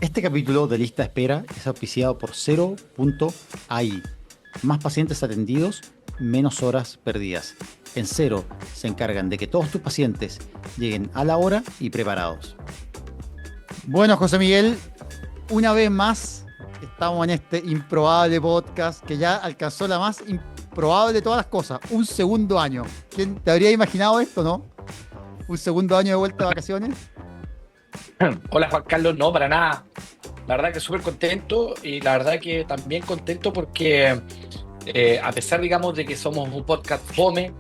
Este capítulo de Lista de Espera es auspiciado por Cero.ai. Más pacientes atendidos, menos horas perdidas. En Cero se encargan de que todos tus pacientes lleguen a la hora y preparados. Bueno, José Miguel, una vez más estamos en este improbable podcast que ya alcanzó la más improbable de todas las cosas, un segundo año. ¿Quién te habría imaginado esto, no? ¿Un segundo año de vuelta de vacaciones? Hola Juan Carlos, no, para nada. La verdad que súper contento y la verdad que también contento porque a pesar, digamos, de que somos un podcast fome,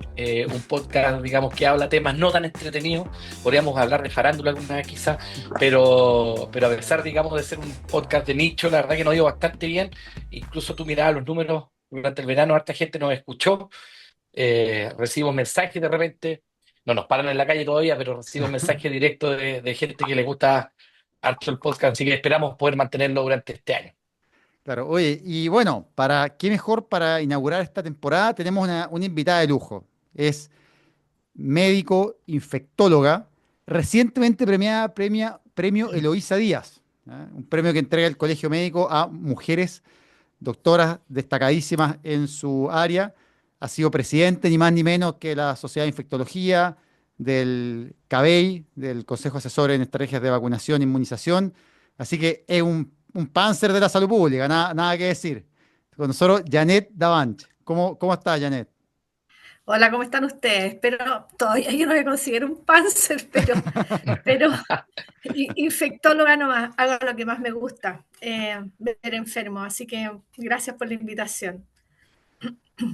un podcast, digamos, que habla temas no tan entretenidos, podríamos hablar de farándula alguna vez quizás, pero a pesar, digamos, de ser un podcast de nicho, la verdad que nos ha ido bastante bien. Incluso tú mirabas los números durante el verano, harta gente nos escuchó, recibimos mensajes de repente, no nos paran en la calle todavía, pero recibimos mensajes directos de gente que le gusta harto el podcast, así que esperamos poder mantenerlo durante este año. Claro, oye, y bueno, qué mejor para inaugurar esta temporada, tenemos una invitada de lujo. Es médico, infectóloga, recientemente premio Eloísa Díaz, ¿ah? Un premio que entrega el Colegio Médico a mujeres doctoras destacadísimas en su área. Ha sido presidente ni más ni menos que la Sociedad de Infectología, del CABEI, del Consejo Asesor en Estrategias de Vacunación e Inmunización. Así que es un pánzer de la salud pública, nada que decir. Con nosotros, Janet Davant. ¿Cómo está, Janet? Hola, ¿cómo están ustedes? Pero todavía yo no me considero un panzer, pero infectóloga nomás, hago lo que más me gusta, ver enfermos. Así que gracias por la invitación.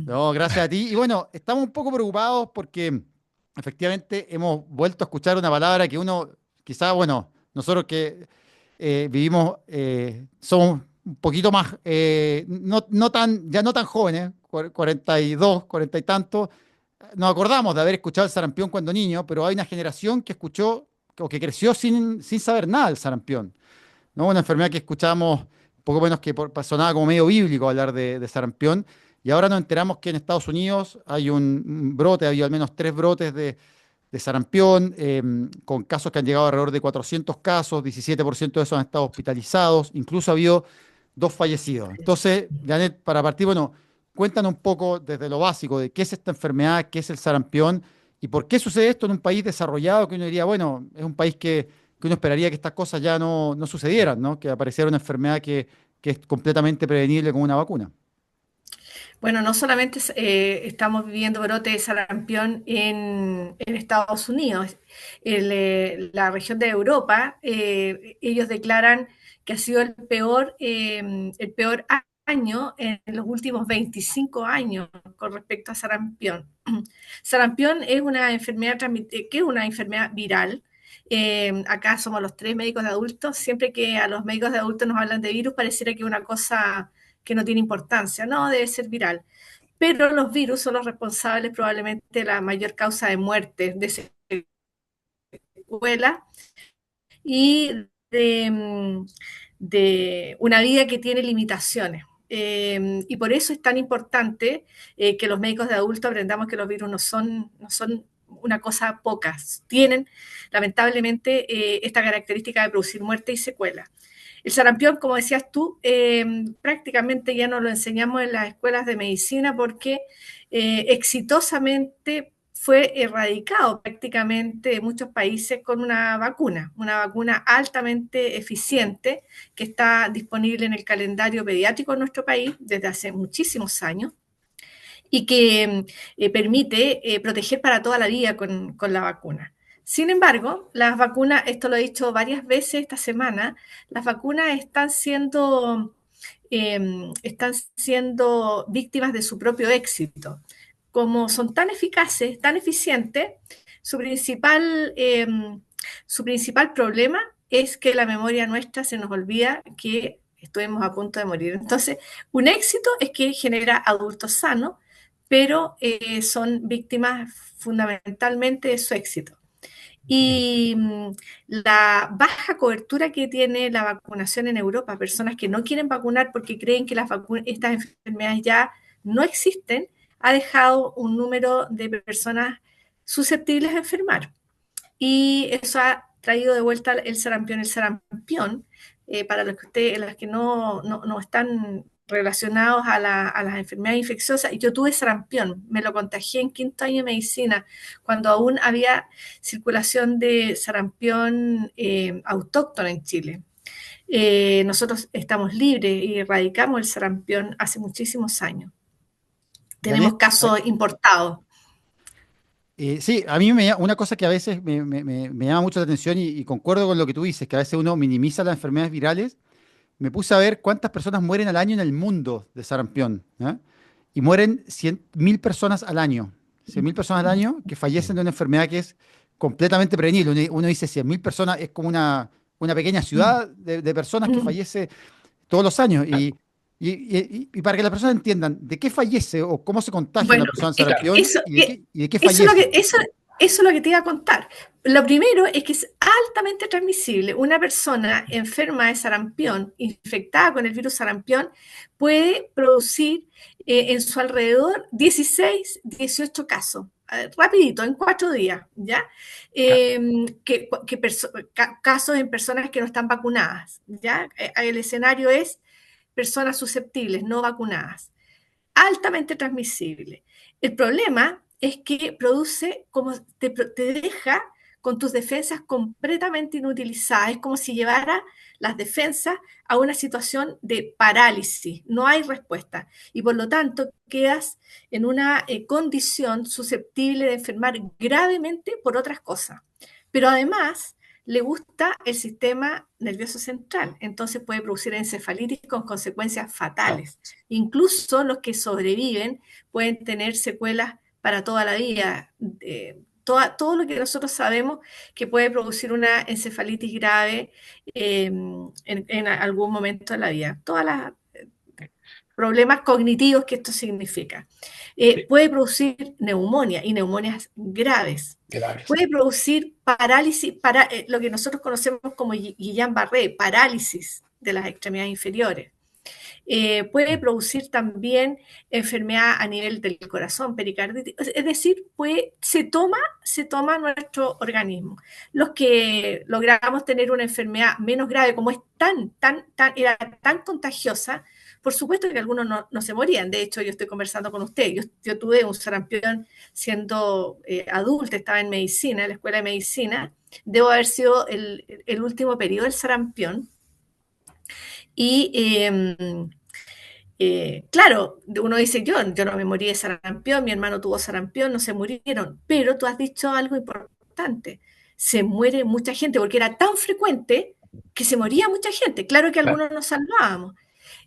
No, gracias a ti. Y bueno, estamos un poco preocupados porque efectivamente hemos vuelto a escuchar una palabra que uno, quizá, bueno, nosotros que vivimos, somos un poquito más, no tan, ya no tan jóvenes, 42, 40 y tantos, nos acordamos de haber escuchado el sarampión cuando niño, pero hay una generación que escuchó o que creció sin saber nada del sarampión, ¿no? Una enfermedad que escuchamos poco menos que sonaba como medio bíblico hablar de sarampión, y ahora nos enteramos que en Estados Unidos hay un brote, ha habido al menos tres brotes de sarampión, con casos que han llegado alrededor de 400 casos, 17% de esos han estado hospitalizados, incluso ha habido dos fallecidos. Entonces, Janet, para partir, bueno, cuéntanos un poco desde lo básico de qué es esta enfermedad, qué es el sarampión y por qué sucede esto en un país desarrollado que uno diría, bueno, es un país que uno esperaría que estas cosas ya no sucedieran, ¿no? Que apareciera una enfermedad que es completamente prevenible con una vacuna. Bueno, no solamente estamos viviendo brote de sarampión en Estados Unidos, la región de Europa, ellos declaran que ha sido el peor año en los últimos 25 años con respecto a sarampión. Sarampión es una enfermedad, que es una enfermedad viral. Acá somos los tres médicos de adultos. Siempre que a los médicos de adultos nos hablan de virus, pareciera que es una cosa que no tiene importancia, no, debe ser viral. Pero los virus son los responsables probablemente de la mayor causa de muerte, de secuela y de una vida que tiene limitaciones. Y por eso es tan importante que los médicos de adultos aprendamos que los virus no son una cosa poca, tienen lamentablemente esta característica de producir muerte y secuela. El sarampión, como decías tú, prácticamente ya nos lo enseñamos en las escuelas de medicina porque exitosamente fue erradicado prácticamente en muchos países con una vacuna altamente eficiente que está disponible en el calendario pediátrico en nuestro país desde hace muchísimos años y que permite proteger para toda la vida con la vacuna. Sin embargo, las vacunas, esto lo he dicho varias veces esta semana, las vacunas están siendo víctimas de su propio éxito. Como son tan eficaces, tan eficientes, su principal, eh, su principal problema es que la memoria nuestra se nos olvida que estuvimos a punto de morir. Entonces, un éxito es que genera adultos sanos, pero son víctimas fundamentalmente de su éxito. Y la baja cobertura que tiene la vacunación en Europa, personas que no quieren vacunar porque creen que estas enfermedades ya no existen, ha dejado un número de personas susceptibles a enfermar. Y eso ha traído de vuelta el sarampión. El sarampión para los que no están relacionados a las enfermedades infecciosas, yo tuve sarampión, me lo contagié en quinto año de medicina, cuando aún había circulación de sarampión autóctono en Chile. Nosotros estamos libres y erradicamos el sarampión hace muchísimos años. Tenemos Janet, casos importados. sí, a mí una cosa que a veces me llama mucho la atención y concuerdo con lo que tú dices, que a veces uno minimiza las enfermedades virales. Me puse a ver cuántas personas mueren al año en el mundo de sarampión, ¿eh? Y mueren 100.000 personas al año. 100.000 personas al año que fallecen de una enfermedad que es completamente prevenible. Uno dice 100.000 personas es como una pequeña ciudad de personas que fallece todos los años. Y para que las personas entiendan de qué fallece o cómo se contagia una Bueno, persona en Claro. sarampión eso, y de qué eso es lo fallece. que, eso es lo que te iba a contar. Lo primero es que es altamente transmisible. Una persona enferma de sarampión, infectada con el virus sarampión, puede producir en su alrededor 16, 18 casos. Rapidito, en 4 días, ¿ya? Casos en personas que no están vacunadas, ¿ya? El escenario es personas susceptibles, no vacunadas, altamente transmisible. El problema es que produce, como te deja con tus defensas completamente inutilizadas. Es como si llevara las defensas a una situación de parálisis. No hay respuesta. Y por lo tanto quedas en una condición susceptible de enfermar gravemente por otras cosas. Pero además le gusta el sistema nervioso central, entonces puede producir encefalitis con consecuencias Claro. fatales. Incluso los que sobreviven pueden tener secuelas para toda la vida. Todo lo que nosotros sabemos que puede producir una encefalitis grave en algún momento de la vida. Todos los problemas cognitivos que esto significa. Sí, Puede producir neumonía y neumonias graves. graves. Puede producir parálisis, lo que nosotros conocemos como Guillain-Barré, parálisis de las extremidades inferiores. Puede producir también enfermedad a nivel del corazón, pericarditis, es decir, se toma nuestro organismo. Los que logramos tener una enfermedad menos grave, como es era tan contagiosa, por supuesto que algunos no se morían. De hecho, yo estoy conversando con usted. Yo tuve un sarampión siendo adulta, estaba en medicina, en la escuela de medicina. Debo haber sido el último periodo del sarampión. Y claro, uno dice, yo no me morí de sarampión, mi hermano tuvo sarampión, no se murieron, pero tú has dicho algo importante, se muere mucha gente, porque era tan frecuente que se moría mucha gente, claro que Claro. algunos nos salvábamos,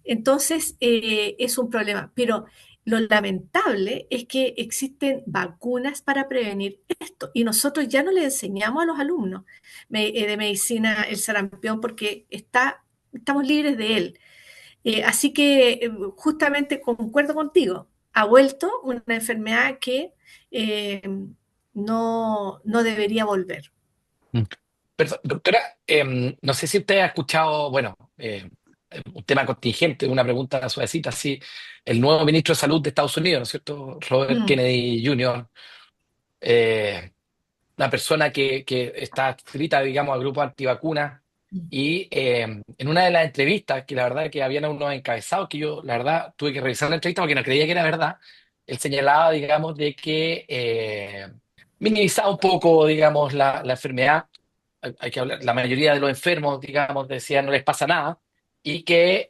entonces es un problema, pero lo lamentable es que existen vacunas para prevenir esto y nosotros ya no le enseñamos a los alumnos de medicina el sarampión porque estamos libres de él. Así que justamente concuerdo contigo, ha vuelto una enfermedad que eh, no debería volver. Mm. Perdón, doctora, no sé si usted ha escuchado, bueno, un tema contingente, una pregunta suavecita, si el nuevo ministro de Salud de Estados Unidos, ¿no es cierto? Robert Mm, Kennedy Jr., eh, una persona que está adscrita, digamos, al grupo antivacunas, y en una de las entrevistas, que la verdad que habían unos encabezados, que yo, la verdad, tuve que revisar la entrevista porque no creía que era verdad, él señalaba, digamos, de que minimizaba un poco, digamos, la enfermedad. Hay que hablar, la mayoría de los enfermos, digamos, decían no les pasa nada, y que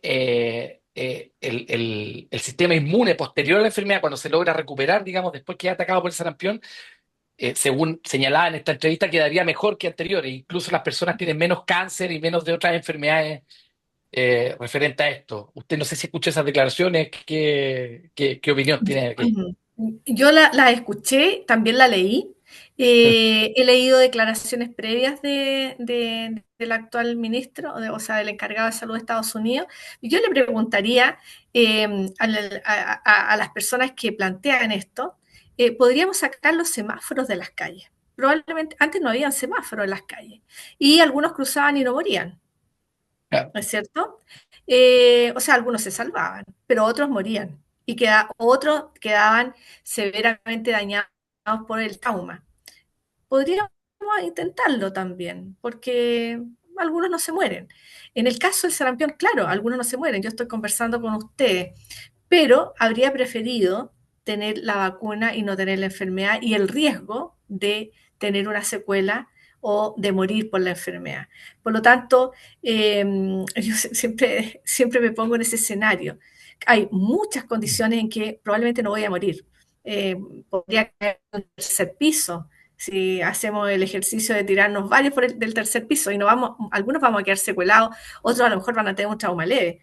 el sistema inmune posterior a la enfermedad, cuando se logra recuperar, digamos, después que es atacado por el sarampión, según señalaba en esta entrevista, quedaría mejor que anteriores. Incluso las personas tienen menos cáncer y menos de otras enfermedades referente a esto. Usted no sé si escucha esas declaraciones, ¿qué opinión tiene aquí? Yo la escuché, también la leí. He leído declaraciones previas del actual ministro, o sea, del encargado de salud de Estados Unidos. Y yo le preguntaría a las personas que plantean esto, ¿podríamos sacar los semáforos de las calles? Probablemente antes no había semáforos en las calles y algunos cruzaban y no morían, Claro. ¿no es cierto? O sea, algunos se salvaban, pero otros morían y otros quedaban severamente dañados por el trauma. Podríamos intentarlo también, porque algunos no se mueren. En el caso del sarampión, claro, algunos no se mueren. Yo estoy conversando con ustedes, pero habría preferido tener la vacuna y no tener la enfermedad y el riesgo de tener una secuela o de morir por la enfermedad. Por lo tanto, yo siempre me pongo en ese escenario. Hay muchas condiciones en que probablemente no voy a morir. Podría caer en el tercer piso si hacemos el ejercicio de tirarnos varios del tercer piso y no vamos, algunos vamos a quedar secuelados, otros a lo mejor van a tener un trauma leve,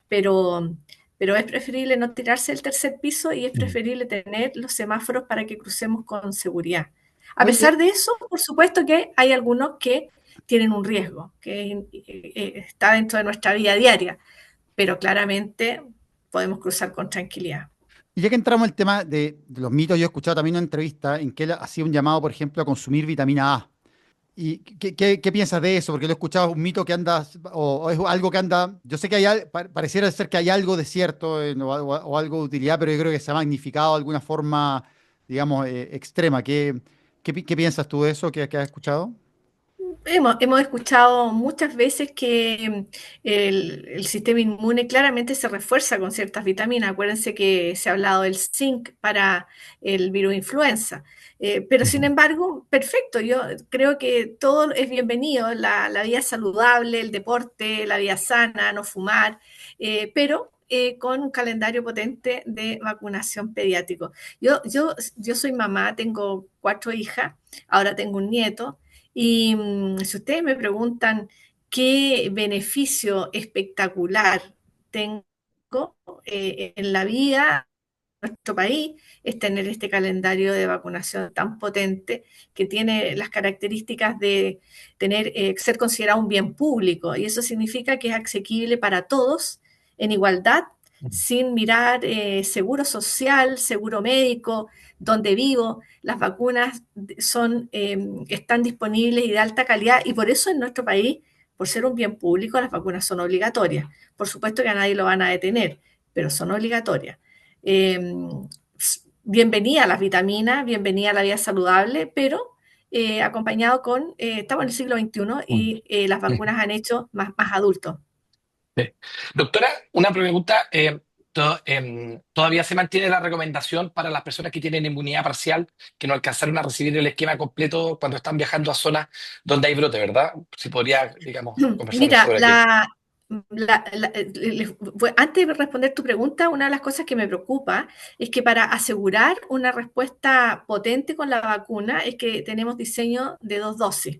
pero, pero es preferible no tirarse del tercer piso y es preferible tener los semáforos para que crucemos con seguridad. A Oye, pesar de eso, por supuesto que hay algunos que tienen un riesgo, que está dentro de nuestra vida diaria, pero claramente podemos cruzar con tranquilidad. y ya que entramos en el tema de los mitos, yo he escuchado también una entrevista en que él hacía un llamado, por ejemplo, a consumir vitamina A. ¿Y qué piensas de eso? Porque lo he escuchado, un mito que anda, o es algo que anda, yo sé que pareciera ser que hay algo de cierto o algo de utilidad, pero yo creo que se ha magnificado de alguna forma, digamos, extrema. ¿Qué piensas tú de eso que has escuchado? Hemos escuchado muchas veces que el sistema inmune claramente se refuerza con ciertas vitaminas. Acuérdense que se ha hablado del zinc para el virus influenza. Pero sin embargo, perfecto, yo creo que todo es bienvenido, la vida saludable, el deporte, la vida sana, no fumar, pero con un calendario potente de vacunación pediátrico. Yo soy mamá, tengo 4 hijas, ahora tengo un nieto. Y si ustedes me preguntan qué beneficio espectacular tengo en la vida de nuestro país, es tener este calendario de vacunación tan potente que tiene las características de ser considerado un bien público. Y eso significa que es asequible para todos en igualdad, sin mirar seguro social, seguro médico, donde vivo. Las vacunas están disponibles y de alta calidad y por eso en nuestro país, por ser un bien público, las vacunas son obligatorias. Por supuesto que a nadie lo van a detener, pero son obligatorias. Eh, Bienvenida a las vitaminas, bienvenida a la vida saludable, pero acompañado estamos en el siglo XXI y las vacunas han hecho más adultos. Sí. Doctora, una pregunta. ¿Todavía se mantiene la recomendación para las personas que tienen inmunidad parcial, que no alcanzaron a recibir el esquema completo cuando están viajando a zonas donde hay brote, ¿verdad? Si podría, digamos, conversarnos Mira, sobre aquello. antes de responder tu pregunta, una de las cosas que me preocupa es que para asegurar una respuesta potente con la vacuna es que tenemos diseño de 2 dosis.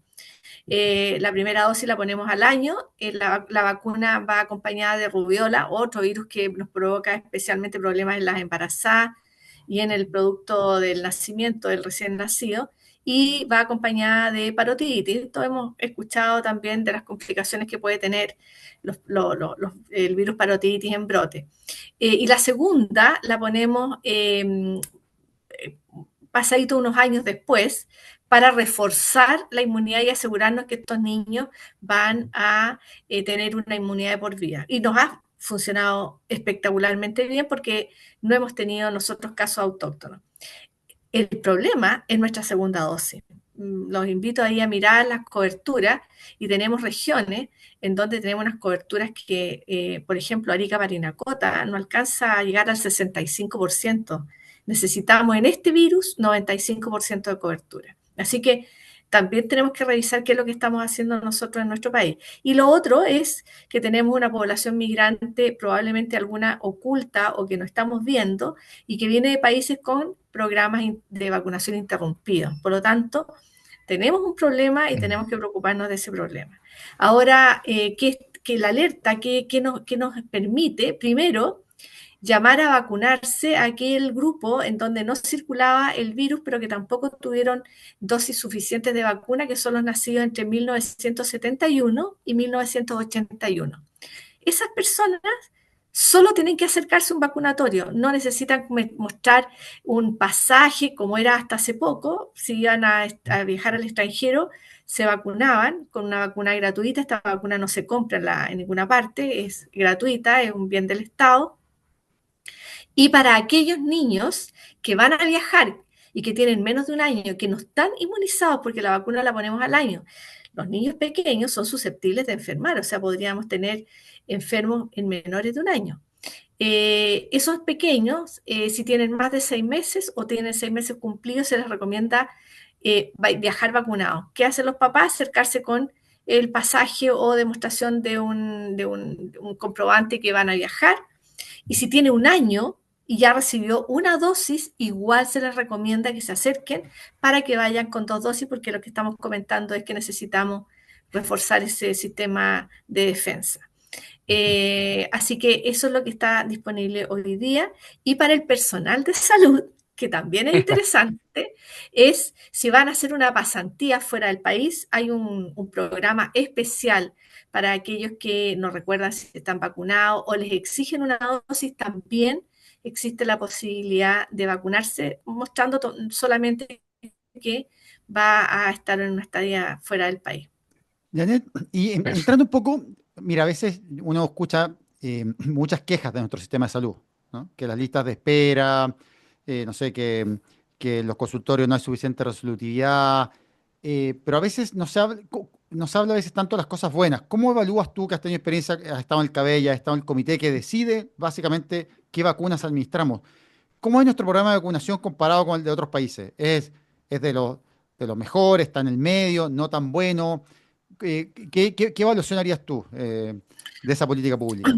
La primera dosis la ponemos al año, la vacuna va acompañada de rubiola, otro virus que nos provoca especialmente problemas en las embarazadas y en el producto del nacimiento del recién nacido, y va acompañada de parotiditis. Esto hemos escuchado también de las complicaciones que puede tener el virus parotiditis en brote. Y la segunda la ponemos pasadito unos años después, para reforzar la inmunidad y asegurarnos que estos niños van a tener una inmunidad de por vida. Y nos ha funcionado espectacularmente bien porque no hemos tenido nosotros casos autóctonos. El problema es nuestra segunda dosis. Los invito ahí a mirar las coberturas y tenemos regiones en donde tenemos unas coberturas que, por ejemplo, Arica Parinacota no alcanza a llegar al 65%. Necesitamos en este virus 95% de cobertura. Así que también tenemos que revisar qué es lo que estamos haciendo nosotros en nuestro país. Y lo otro es que tenemos una población migrante, probablemente alguna oculta o que no estamos viendo, y que viene de países con programas de vacunación interrumpidos. Por lo tanto, tenemos un problema y tenemos que preocuparnos de ese problema. Ahora, que la alerta que nos permite, primero, llamar a vacunarse a aquel grupo en donde no circulaba el virus, pero que tampoco tuvieron dosis suficientes de vacuna, que son los nacidos entre 1971 y 1981. Esas personas solo tienen que acercarse a un vacunatorio, no necesitan mostrar un pasaje como era hasta hace poco. Si iban a viajar al extranjero, se vacunaban con una vacuna gratuita. Esta vacuna no se compra en ninguna parte, es gratuita, es un bien del Estado. Y para aquellos niños que van a viajar y que tienen menos de un año, que no están inmunizados porque la vacuna la ponemos al año, Los niños pequeños son susceptibles de enfermar, o sea, podríamos tener enfermos en menores de un año. Esos pequeños, si tienen más de 6 meses o tienen 6 meses cumplidos, se les recomienda viajar vacunados. ¿Qué hacen los papás? Acercarse con el pasaje o demostración de un comprobante que van a viajar. Y si tiene un año y ya recibió una dosis, igual se les recomienda que se acerquen para que vayan con 2 dosis, porque lo que estamos comentando es que necesitamos reforzar ese sistema de defensa. Así que eso es lo que está disponible hoy día. Y para el personal de salud, que también es interesante, es si van a hacer una pasantía fuera del país, hay un programa especial para aquellos que no recuerdan si están vacunados o les exigen una dosis, también existe la posibilidad de vacunarse, mostrando solamente que va a estar en una estadía fuera del país. Janet, y entrando un poco, mira, a veces uno escucha muchas quejas de nuestro sistema de salud, ¿no? Que las listas de espera, no sé, que en los consultorios no hay suficiente resolutividad, pero a veces no se habla a veces tanto de las cosas buenas. ¿Cómo evalúas tú que has tenido experiencia, has estado en el CABEI, has estado en el comité que decide básicamente qué vacunas administramos? ¿Cómo es nuestro programa de vacunación comparado con el de otros países? ¿Es de los mejores, está en el medio, no tan bueno? ¿Qué evaluación harías tú de esa política pública?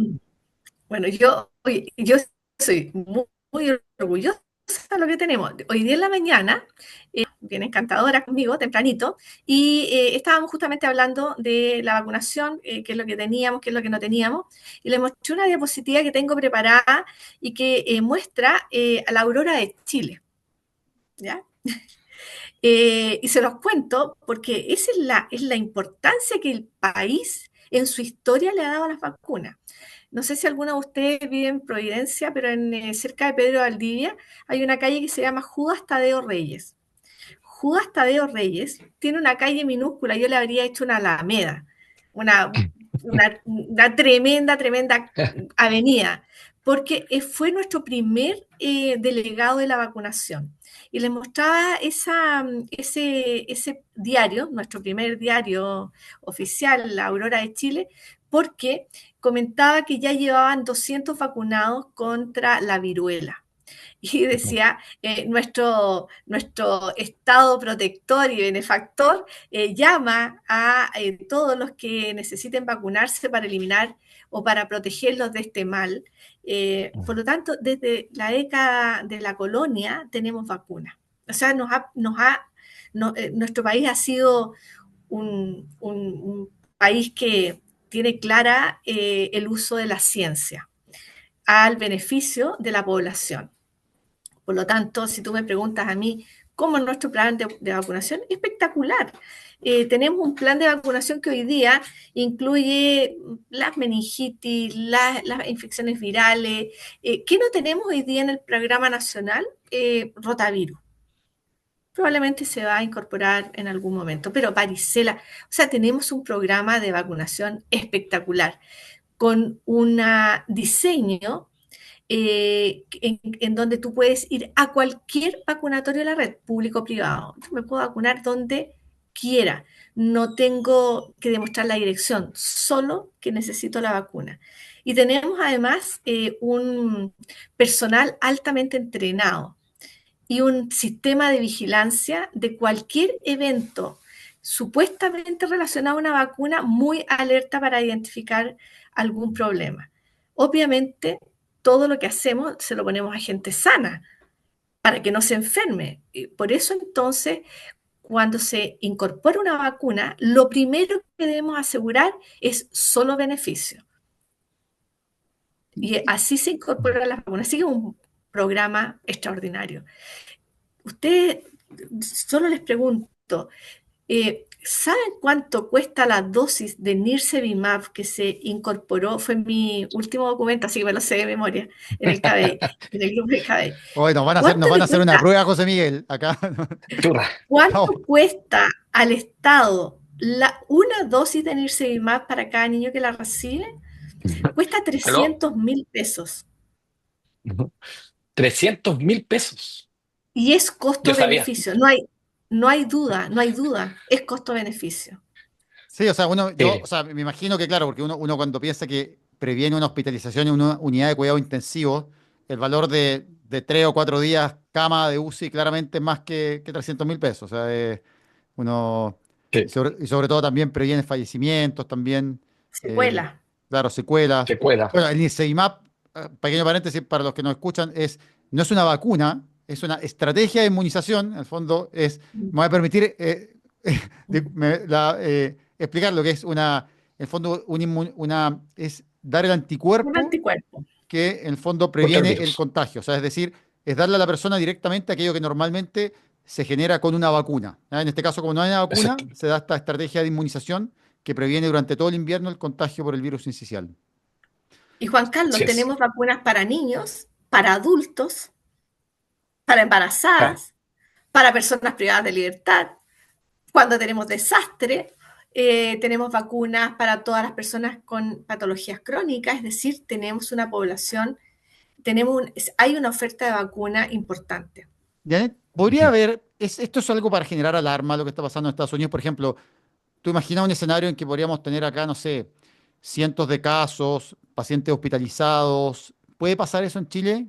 Bueno, yo soy muy orgullosa de lo que tenemos. Hoy día en la mañana, viene encantadora conmigo, tempranito, y estábamos justamente hablando de la vacunación, qué es lo que teníamos, qué es lo que no teníamos, y le mostré una diapositiva que tengo preparada y que muestra a la aurora de Chile, ¿ya? Y se los cuento porque esa es la importancia que el país en su historia le ha dado a las vacunas. No sé si alguno de ustedes vive en Providencia, pero cerca de Pedro Valdivia hay una calle que se llama Judas Tadeo Reyes. Judas Tadeo Reyes tiene una calle minúscula, yo le habría hecho una alameda, una tremenda avenida, porque fue nuestro primer delegado de la vacunación. Y les mostraba ese diario, nuestro primer diario oficial, La Aurora de Chile, porque comentaba que ya llevaban 200 vacunados contra la viruela. Y decía, nuestro Estado protector y benefactor llama a todos los que necesiten vacunarse para eliminar o para protegerlos de este mal. Por lo tanto, desde la década de la colonia tenemos vacunas. O sea, nuestro país ha sido un país que tiene clara el uso de la ciencia al beneficio de la población. Por lo tanto, si tú me preguntas a mí cómo es nuestro plan de vacunación, espectacular. Tenemos un plan de vacunación que hoy día incluye las meningitis, las infecciones virales. ¿Qué no tenemos hoy día en el programa nacional? Rotavirus. Probablemente se va a incorporar en algún momento, pero varicela, o sea, tenemos un programa de vacunación espectacular con un diseño en donde tú puedes ir a cualquier vacunatorio de la red, público o privado. Yo me puedo vacunar donde quiera. No tengo que demostrar la dirección, solo que necesito la vacuna. Y tenemos además un personal altamente entrenado y un sistema de vigilancia de cualquier evento supuestamente relacionado a una vacuna muy alerta para identificar algún problema. Obviamente, todo lo que hacemos se lo ponemos a gente sana para que no se enferme. Y por eso entonces, cuando se incorpora una vacuna, lo primero que debemos asegurar es solo beneficio. Y así se incorporan las vacunas. Así que es un programa extraordinario. Ustedes, solo les pregunto, ¿saben cuánto cuesta la dosis de Nirsevimab que se incorporó? Fue en mi último documento, así que me lo sé de memoria, en el CABEI, en el grupo del CABEI. Hoy nos ¿Cuánto van le a hacer una cuesta, prueba, José Miguel, acá. Churra. Vamos. cuánto cuesta al Estado una dosis de Nirsevimab para cada niño que la recibe? Cuesta ¿Aló? 300.000 pesos. 300.000 pesos. Y es Yo sabía. costo-beneficio. No hay duda, es costo-beneficio. Sí, o sea, o Sí, sea, me imagino que claro, porque uno cuando piensa que previene una hospitalización en una unidad de cuidado intensivo, el valor de 3 o 4 días cama de UCI claramente es más que 300.000 pesos. O sea, uno, sí, y sobre todo también previene fallecimientos, también, eh, Secuela. claro, secuelas. secuela. Bueno, el Niceimab, pequeño paréntesis para los que nos escuchan, no es una vacuna, es una estrategia de inmunización. En el fondo me va a permitir explicar lo que es en el fondo, es dar el Un anticuerpo anticuerpo. que en el fondo Contra el previene el virus. contagio. O sea, es decir, es darle a la persona directamente aquello que normalmente se genera con una vacuna. ¿Ya? En este caso, como no hay una vacuna, Exacto. se da esta estrategia de inmunización que previene durante todo el invierno el contagio por el virus sincicial. Y Juan Carlos, Así es. tenemos vacunas para niños, para adultos, para Ah, embarazadas, para personas privadas de libertad. Cuando tenemos desastre, tenemos vacunas para todas las personas con patologías crónicas, es decir, tenemos una población, hay una oferta de vacuna importante. Janet, podría haber, esto es algo para generar alarma lo que está pasando en Estados Unidos, por ejemplo. ¿Tú imaginas un escenario en que podríamos tener acá, no sé, cientos de casos, pacientes hospitalizados? ¿Puede pasar eso en Chile?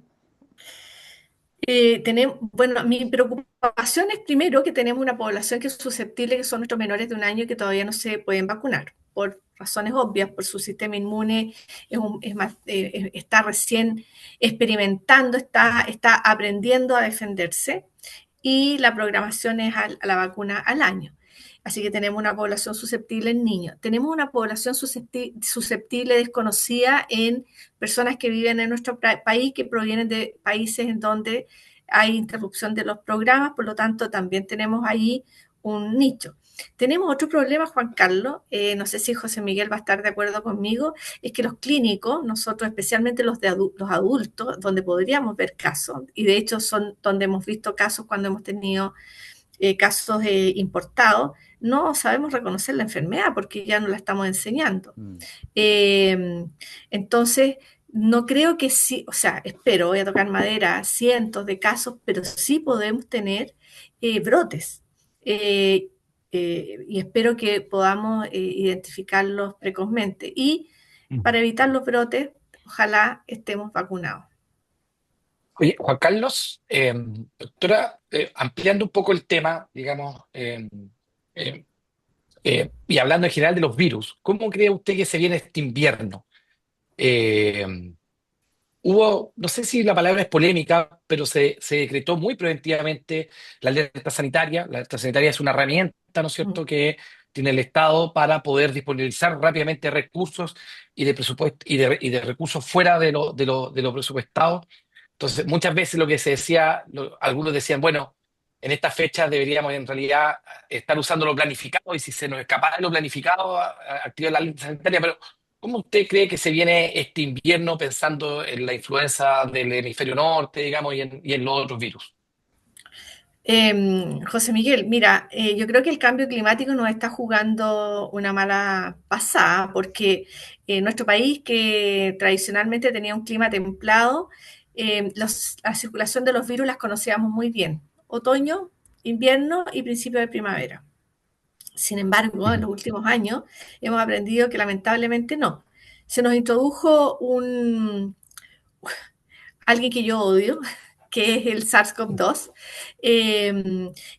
Bueno, mi preocupación es primero que tenemos una población que es susceptible, que son nuestros menores de 1 año y que todavía no se pueden vacunar, por razones obvias, por su sistema inmune está recién experimentando, está aprendiendo a defenderse y la programación es a la vacuna al año. Así que tenemos una población susceptible en niños. Tenemos una población susceptible desconocida en personas que viven en nuestro país, que provienen de países en donde hay interrupción de los programas, por lo tanto también tenemos ahí un nicho. Tenemos otro problema, Juan Carlos, no sé si José Miguel va a estar de acuerdo conmigo, es que los clínicos, nosotros especialmente los adultos, donde podríamos ver casos, y de hecho son donde hemos visto casos cuando hemos tenido casos importados, no sabemos reconocer la enfermedad porque ya no la estamos enseñando. Mm. Eh, entonces, no creo que sí, o sea, espero, voy a tocar madera, cientos de casos, pero sí podemos tener brotes. Eh, y espero que podamos identificarlos precozmente. Y para evitar los brotes, ojalá estemos vacunados. oye, Juan Carlos, doctora, ampliando un poco el tema, digamos, eh, y hablando en general de los virus, ¿cómo cree usted que se viene este invierno? Eh, no sé si la palabra es polémica, pero se decretó muy preventivamente la alerta sanitaria. La alerta sanitaria es una herramienta, ¿no es cierto?, que tiene el Estado para poder disponibilizar rápidamente recursos y de presupuesto y de recursos fuera de lo presupuestado. Entonces, muchas veces lo que se decía, algunos decían, bueno, en esta fecha deberíamos en realidad estar usando lo planificado y si se nos escapara de lo planificado, activar la alerta sanitaria, pero ¿cómo usted cree que se viene este invierno pensando en la influenza del hemisferio norte, digamos, y en los otros virus? José Miguel, mira, yo creo que el cambio climático nos está jugando una mala pasada porque nuestro país, que tradicionalmente tenía un clima templado, la circulación de los virus las conocíamos muy bien, otoño, invierno y principio de primavera. Sin embargo, en Ujú. los últimos años hemos aprendido que lamentablemente no. Se nos introdujo alguien que yo odio, que es el SARS-CoV-2,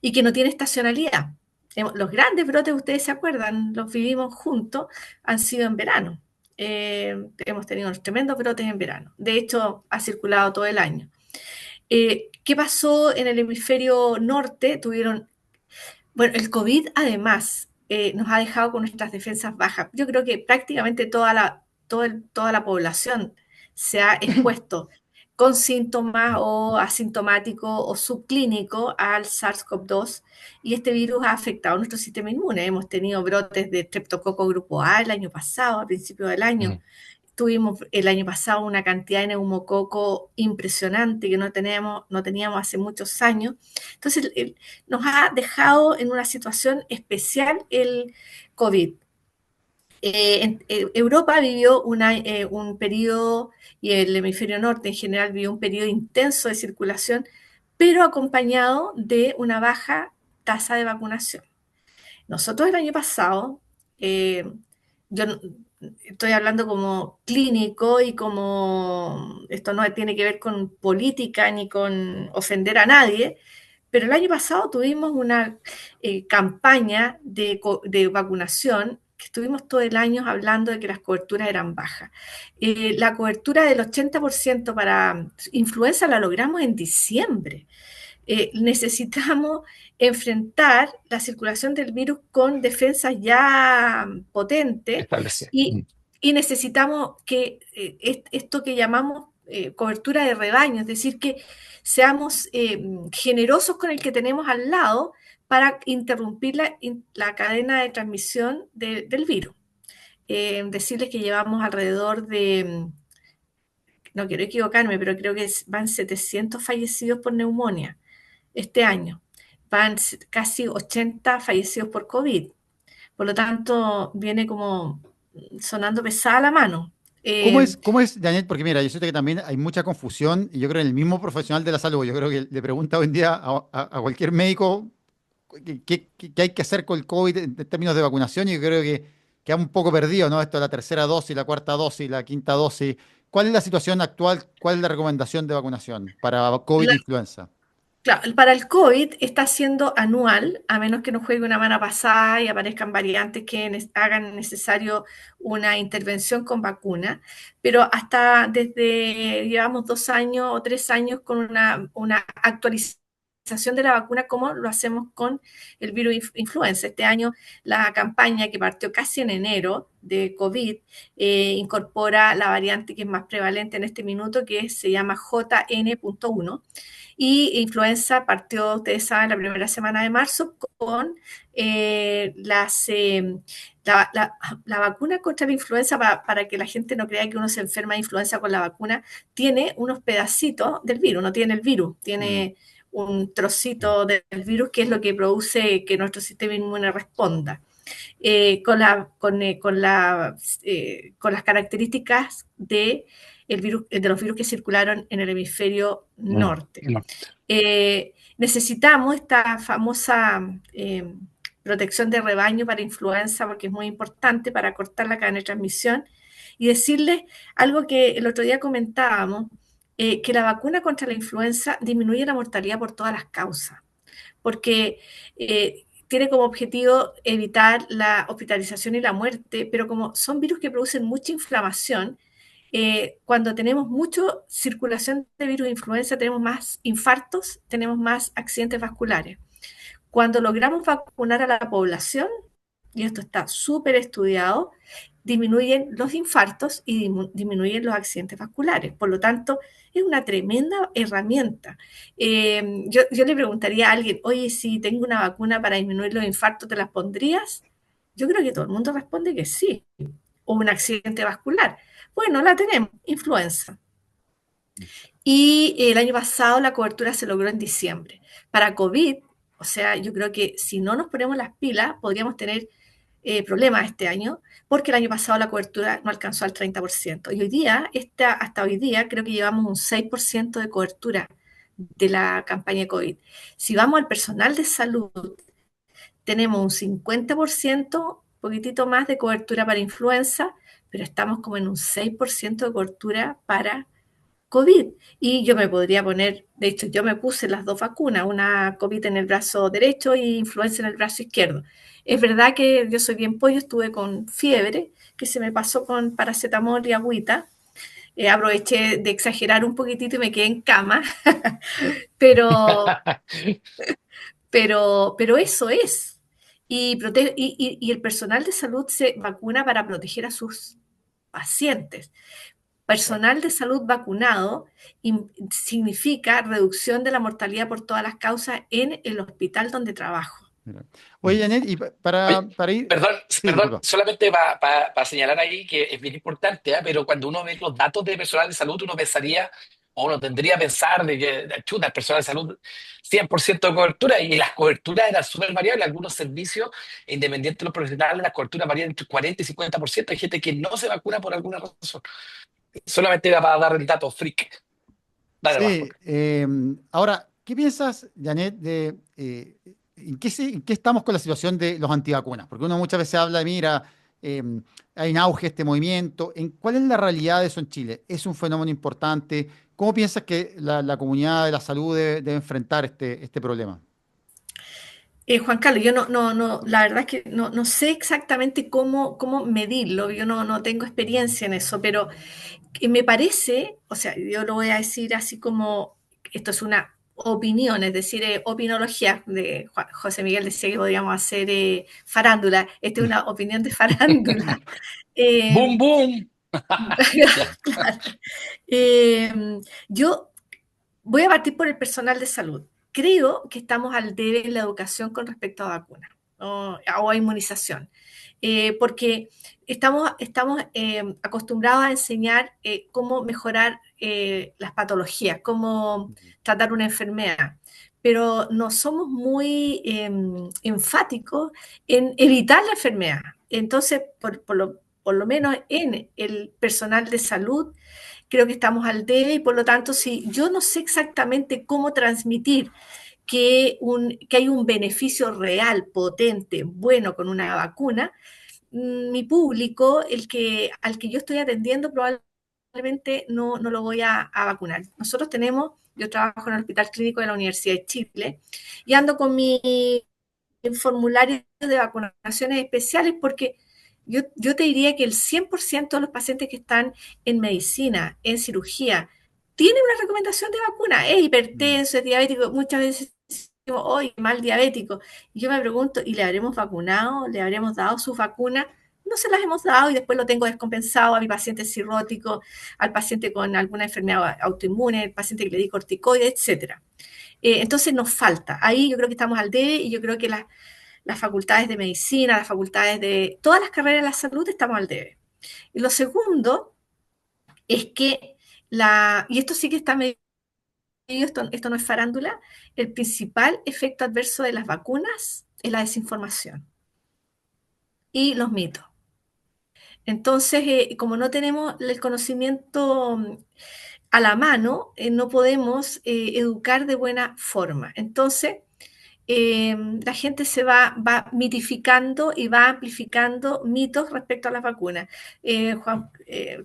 y que no tiene estacionalidad. Los grandes brotes, ustedes se acuerdan, los vivimos juntos, han sido en verano. Hemos tenido unos tremendos brotes en verano. De hecho, ha circulado todo el año. ¿Qué pasó en el hemisferio norte? Bueno, el COVID además nos ha dejado con nuestras defensas bajas. Yo creo que prácticamente toda la población se ha expuesto con síntomas o asintomático o subclínico al SARS-CoV-2 y este virus ha afectado nuestro sistema inmune. Hemos tenido brotes de Streptococo grupo A el año pasado, a principios del año. Ujú. Tuvimos el año pasado una cantidad de neumococo impresionante que no teníamos hace muchos años. Entonces, nos ha dejado en una situación especial el COVID. Europa vivió un periodo, y el hemisferio norte en general vivió un periodo intenso de circulación, pero acompañado de una baja tasa de vacunación. Nosotros el año pasado yo estoy hablando como clínico y como esto no tiene que ver con política ni con ofender a nadie, pero el año pasado tuvimos una campaña de vacunación que estuvimos todo el año hablando de que las coberturas eran bajas. La cobertura del 80% para influenza la logramos en diciembre. Necesitamos enfrentar la circulación del virus con defensas ya potentes Establece. y necesitamos que esto que llamamos cobertura de rebaño, es decir, que seamos generosos con el que tenemos al lado para interrumpir la cadena de transmisión del virus. Decirles que llevamos alrededor de, no quiero equivocarme, pero creo que van 700 fallecidos por neumonía este año. Van casi 80 fallecidos por COVID. Por lo tanto, viene como sonando pesada la mano. Cómo es, Janet? Porque mira, yo sé que también hay mucha confusión y yo creo en el mismo profesional de la salud. Yo creo que le pregunta hoy en día a cualquier médico qué hay que hacer con el COVID en términos de vacunación y yo creo que ha un poco perdido, ¿no? Esto de la tercera dosis, la cuarta dosis, la quinta dosis. ¿Cuál es la situación actual? ¿Cuál es la recomendación de vacunación para COVID e La, influenza? claro, para el COVID está siendo anual, a menos que nos juegue una mala pasada y aparezcan variantes que hagan necesario una intervención con vacuna, pero hasta desde llevamos 2 años o 3 años con una actualización de la vacuna como lo hacemos con el virus influenza. Este año la campaña que partió casi en enero de COVID incorpora la variante que es más prevalente en este minuto, que se llama JN.1. Y influenza partió, ustedes saben, la primera semana de marzo con la vacuna contra la influenza, para que la gente no crea que uno se enferma de influenza con la vacuna, tiene unos pedacitos del virus, no tiene el virus, Mm. tiene un trocito del virus que es lo que produce que nuestro sistema inmune responda. Con las características de los virus que circularon en el hemisferio norte. No. Necesitamos esta famosa protección de rebaño para influenza porque es muy importante para cortar la cadena de transmisión y decirles algo que el otro día comentábamos, que la vacuna contra la influenza disminuye la mortalidad por todas las causas, porque tiene como objetivo evitar la hospitalización y la muerte, pero como son virus que producen mucha inflamación, cuando tenemos mucha circulación de virus de influenza, tenemos más infartos, tenemos más accidentes vasculares. Cuando logramos vacunar a la población, y esto está súper estudiado, disminuyen los infartos y disminuyen los accidentes vasculares. Por lo tanto, es una tremenda herramienta. Yo le preguntaría a alguien, oye, si tengo una vacuna para disminuir los infartos, ¿te las pondrías? Yo creo que todo el mundo responde que sí. O un accidente vascular. Bueno, la tenemos, influenza. Y el año pasado la cobertura se logró en diciembre. Para COVID, o sea, yo creo que si no nos ponemos las pilas, podríamos tener problemas este año, porque el año pasado la cobertura no alcanzó al 30%. Y hoy día, hasta hoy día, creo que llevamos un 6% de cobertura de la campaña de COVID. Si vamos al personal de salud, tenemos un 50%, un poquitito más de cobertura para influenza, pero estamos como en un 6% de cobertura para COVID. Y yo me podría poner, de hecho, yo me puse las dos vacunas, una COVID en el brazo derecho y influenza en el brazo izquierdo. Es verdad que yo soy bien pollo, estuve con fiebre, que se me pasó con paracetamol y agüita. Aproveché de exagerar un poquitito y me quedé en cama, pero, pero eso es. Y el personal de salud se vacuna para proteger a sus pacientes. Personal de salud vacunado significa reducción de la mortalidad por todas las causas en el hospital donde trabajo. Mira. Oye, Janet, y Oye, para ir. perdón, Sí, perdón, disculpa. solamente para señalar ahí que es bien importante, ¿ah? Pero cuando uno ve los datos de personal de salud, uno pensaría, o uno tendría a pensar de que, chuta, el personal de salud, 100% de cobertura, y las coberturas eran súper variables. Algunos servicios, independientes de los profesionales, las coberturas varían entre 40 y 50%. Hay gente que no se vacuna por alguna razón. Solamente era para dar el dato freak. Dale, más. Sí, ahora, ¿qué piensas, Janet, de en qué estamos con la situación de los antivacunas? Porque uno muchas veces habla de, mira, eh, hay un auge de este movimiento. ¿Cuál es la realidad de eso en Chile? ¿Es un fenómeno importante? ¿Cómo piensas que la comunidad de la salud debe enfrentar este problema? Juan Carlos, yo la verdad es que no sé exactamente cómo medirlo, yo no tengo experiencia en eso, pero me parece, o sea, yo lo voy a decir así como, esto es una opinión, es decir, opinología, José Miguel decía que podíamos hacer farándula, esta es una opinión de farándula. Eh, ¡Boom, boom! Ya. claro. Eh, yo voy a partir por el personal de salud. Creo que estamos al debe en la educación con respecto a vacunas o a inmunización, porque estamos acostumbrados a enseñar cómo mejorar las patologías, cómo tratar una enfermedad, pero no somos muy enfáticos en evitar la enfermedad. Entonces, por lo menos en el personal de salud, creo que estamos al debe y por lo tanto, si yo no sé exactamente cómo transmitir que hay un beneficio real, potente, bueno con una vacuna, mi público, al que yo estoy atendiendo, probablemente no lo voy a vacunar. Yo trabajo en el Hospital Clínico de la Universidad de Chile y ando con mi formulario de vacunaciones especiales porque yo te diría que el 100% de los pacientes que están en medicina, en cirugía, tienen una recomendación de vacuna. Es Mm. hipertenso, es diabético. Muchas veces decimos, hoy mal diabético. Y yo me pregunto, ¿y le habremos vacunado? ¿Le habremos dado sus vacunas? No se las hemos dado y después lo tengo descompensado a mi paciente cirrótico, al paciente con alguna enfermedad autoinmune, al paciente que le di corticoides, etcétera. Entonces nos falta. Ahí yo creo que estamos al debe y yo creo que las facultades de medicina, las facultades de todas las carreras de la salud estamos al debe. Y lo segundo es que y esto sí que está medio, esto no es farándula, el principal efecto adverso de las vacunas es la desinformación y los mitos. Entonces, como no tenemos el conocimiento a la mano, no podemos educar de buena forma. Entonces, la gente va mitificando y va amplificando mitos respecto a las vacunas.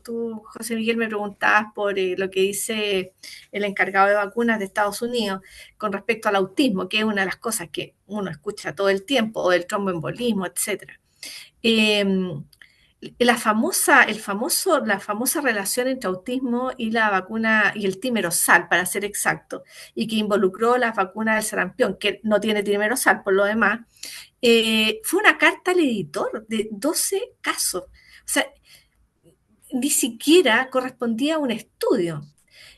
Tú, José Miguel, me preguntabas por lo que dice el encargado de vacunas de Estados Unidos con respecto al autismo, que es una de las cosas que uno escucha todo el tiempo, o del tromboembolismo, etcétera. Eh, la famosa relación entre autismo y la vacuna y el timerosal, para ser exacto, y que involucró las vacunas del sarampión, que no tiene timerosal por lo demás, fue una carta al editor de 12 casos. O sea, ni siquiera correspondía a un estudio.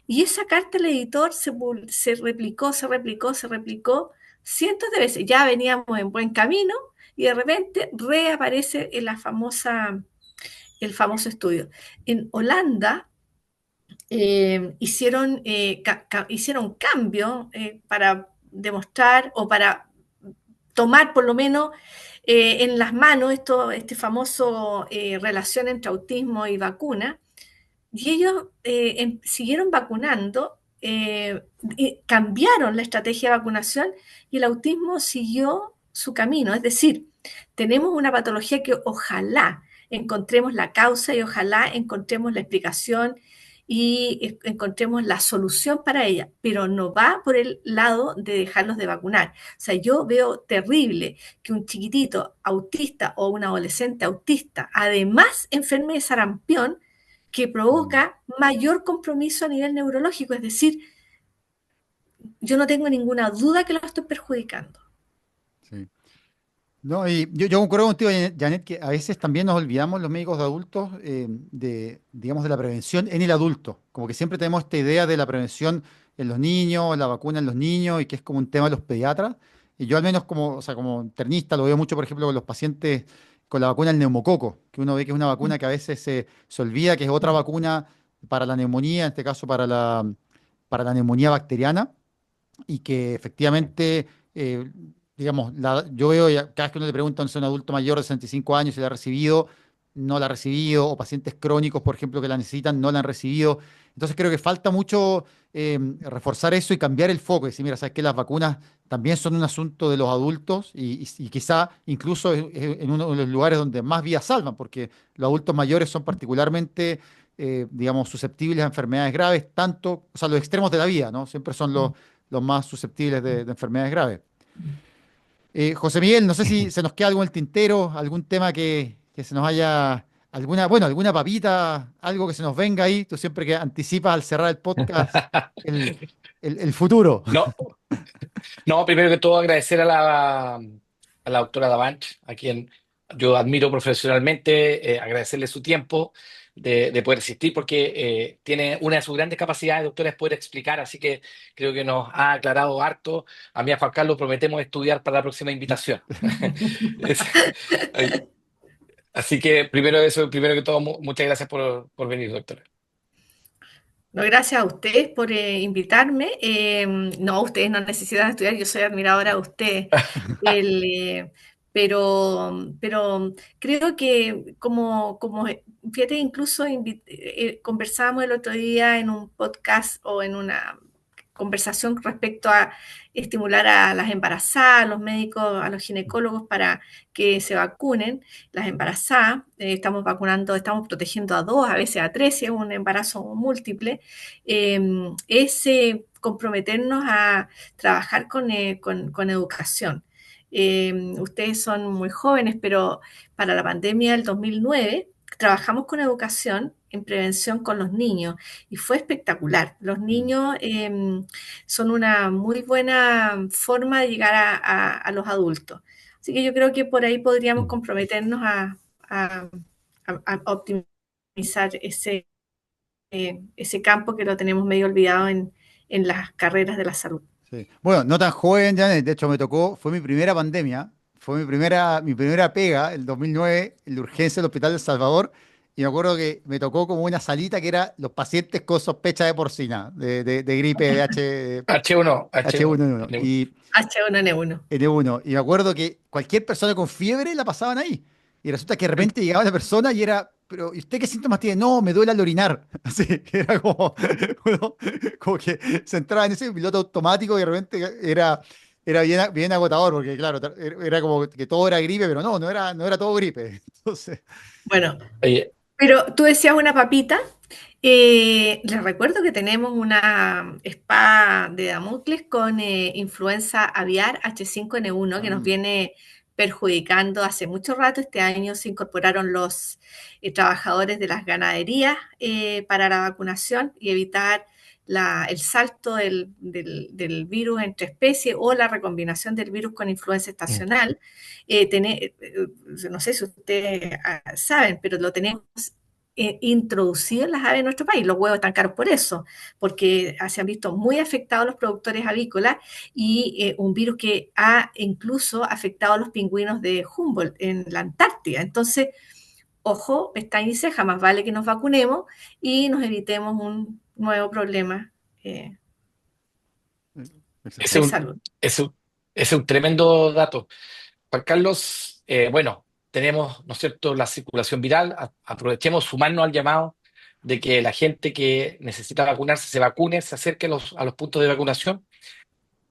Y esa carta al editor se replicó cientos de veces. Ya veníamos en buen camino y de repente reaparece en el famoso estudio. En Holanda hicieron cambio para demostrar o para tomar por lo menos en las manos este famoso relación entre autismo y vacuna, y ellos siguieron vacunando, y cambiaron la estrategia de vacunación y el autismo siguió su camino. Es decir, tenemos una patología que ojalá encontremos la causa y ojalá encontremos la explicación y encontremos la solución para ella, pero no va por el lado de dejarlos de vacunar. O sea, yo veo terrible que un chiquitito autista o un adolescente autista además enferme de sarampión, que Mm. provoca mayor compromiso a nivel neurológico. Es decir, yo no tengo ninguna duda que lo estoy perjudicando. Sí. No, y yo concuerdo contigo, Janet, que a veces también nos olvidamos los médicos de adultos digamos, de la prevención en el adulto. Como que siempre tenemos esta idea de la prevención en los niños, la vacuna en los niños, y que es como un tema de los pediatras. Y yo al menos como, o sea, como internista lo veo mucho, por ejemplo, con los pacientes con la vacuna del neumococo, que uno ve que es una vacuna que a veces se olvida que es otra vacuna para la neumonía, en este caso para la neumonía bacteriana y que efectivamente, digamos, yo veo, cada vez que uno le pregunta a un adulto mayor de 65 años si la ha recibido, no la ha recibido, o pacientes crónicos, por ejemplo, que la necesitan, no la han recibido. Entonces creo que falta mucho reforzar eso y cambiar el foco. Y decir, mira, sabes que las vacunas también son un asunto de los adultos y quizá incluso en uno de los lugares donde más vidas salvan, porque los adultos mayores son particularmente, digamos, susceptibles a enfermedades graves, tanto, o sea, los extremos de la vida, ¿no? Siempre son los más susceptibles de enfermedades graves. José Miguel, no sé si se nos queda algo en el tintero, algún tema que se nos haya, alguna papita, algo que se nos venga ahí. Tú siempre que anticipas al cerrar el podcast el, el futuro. No, no, primero que todo agradecer a la doctora Davanch, a quien yo admiro profesionalmente, agradecerle su tiempo de poder asistir, porque tiene una de sus grandes capacidades, doctora, es poder explicar, así que creo que nos ha aclarado harto. A mí, a Juan Carlos, prometemos estudiar para la próxima invitación. Es- Así que primero eso, primero que todo, muchas gracias por venir, doctora. No, gracias a ustedes por invitarme. No, ustedes no necesitan estudiar, yo soy admiradora de ustedes. El, eh, pero creo que fíjate, incluso conversábamos el otro día en un podcast o en una conversación respecto a estimular a las embarazadas, a los médicos, a los ginecólogos para que se vacunen, las embarazadas. Estamos vacunando, estamos protegiendo a dos, a veces a tres, si es un embarazo múltiple. Es comprometernos a trabajar con educación. Ustedes son muy jóvenes, pero para la pandemia del 2009 trabajamos con educación en prevención con los niños y fue espectacular. Los niños son una muy buena forma de llegar a los adultos. Así que yo creo que por ahí podríamos comprometernos a- a optimizar ese campo que lo tenemos medio olvidado en las carreras de la salud. Sí. Bueno, no tan joven, ya, de hecho me tocó, fue mi primera pandemia, fue mi primera pega, el 2009, en la urgencia del Hospital del Salvador, y me acuerdo que me tocó como una salita que era los pacientes con sospecha de porcina, de gripe de H1, H1. H1N1. Y H1N1. N1. Y me acuerdo que cualquier persona con fiebre la pasaban ahí. Y resulta que de repente llegaba la persona y era, pero ¿y usted qué síntomas tiene? No, me duele al orinar. Así, que era como, uno, como que se entraba en ese piloto automático y de repente era bien agotador, porque claro, era como que todo era gripe, pero no era todo gripe. Entonces, Bueno, Oye, pero tú decías una papita. Les recuerdo que tenemos una espada de Damocles con influenza aviar H5N1 que nos mm, viene perjudicando hace mucho rato. Este año se incorporaron los trabajadores de las ganaderías para la vacunación y evitar el salto del virus entre especies o la recombinación del virus con influenza estacional. No sé si ustedes saben, pero lo tenemos introducido en las aves de nuestro país. Los huevos están caros por eso, porque se han visto muy afectados los productores avícolas y un virus que ha incluso afectado a los pingüinos de Humboldt en la Antártida. Entonces, ojo, pestaña y ceja, más vale que nos vacunemos y nos evitemos un nuevo problema exacto. ese de es un, salud. ese es un tremendo dato. Juan Carlos, bueno, tenemos, ¿no es cierto?, la circulación viral. Aprovechemos sumarnos al llamado de que la gente que necesita vacunarse se vacune, se acerque a los puntos de vacunación.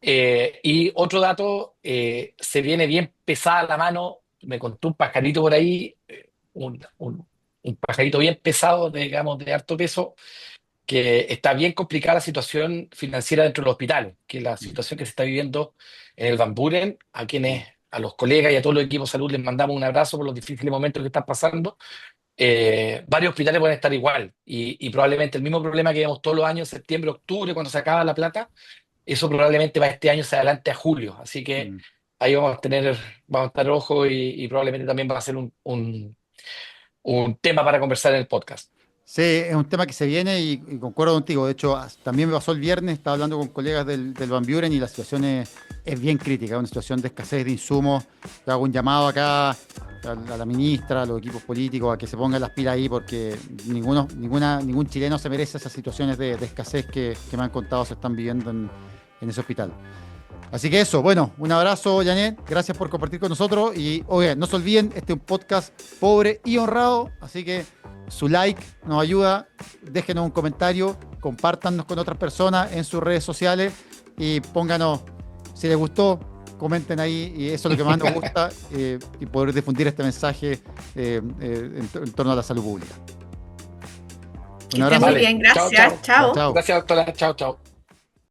Y otro dato, se viene bien pesada la mano. Me contó un pajarito por ahí, un pajarito bien pesado, digamos, de harto peso, que está bien complicada la situación financiera dentro de los hospitales, que la situación que se está viviendo en el Van Buren, a los colegas y a todos los equipos de salud les mandamos un abrazo por los difíciles momentos que están pasando. Varios hospitales pueden estar igual y probablemente el mismo problema que vemos todos los años, septiembre, octubre, cuando se acaba la plata, eso probablemente va este año se adelante a julio. Así que Mm. ahí vamos a estar ojo y probablemente también va a ser un tema para conversar en el podcast. Sí, es un tema que se viene y concuerdo contigo. De hecho, también me pasó el viernes, estaba hablando con colegas del Van Buren y la situación es bien crítica, una situación de escasez de insumos. Le hago un llamado acá a la ministra, a los equipos políticos, a que se pongan las pilas ahí porque ningún chileno se merece esas situaciones de escasez que me han contado se están viviendo en ese hospital. Así que eso, bueno, un abrazo, Janet, gracias por compartir con nosotros y oigan, no se olviden, este es un podcast pobre y honrado, así que su like nos ayuda, déjenos un comentario, compártanos con otras personas en sus redes sociales y pónganos, si les gustó, comenten ahí y eso es lo que más nos gusta y poder difundir este mensaje en torno a la salud pública. Que estén muy bien, gracias, chao. Chao. Gracias, doctora. Chao, chao.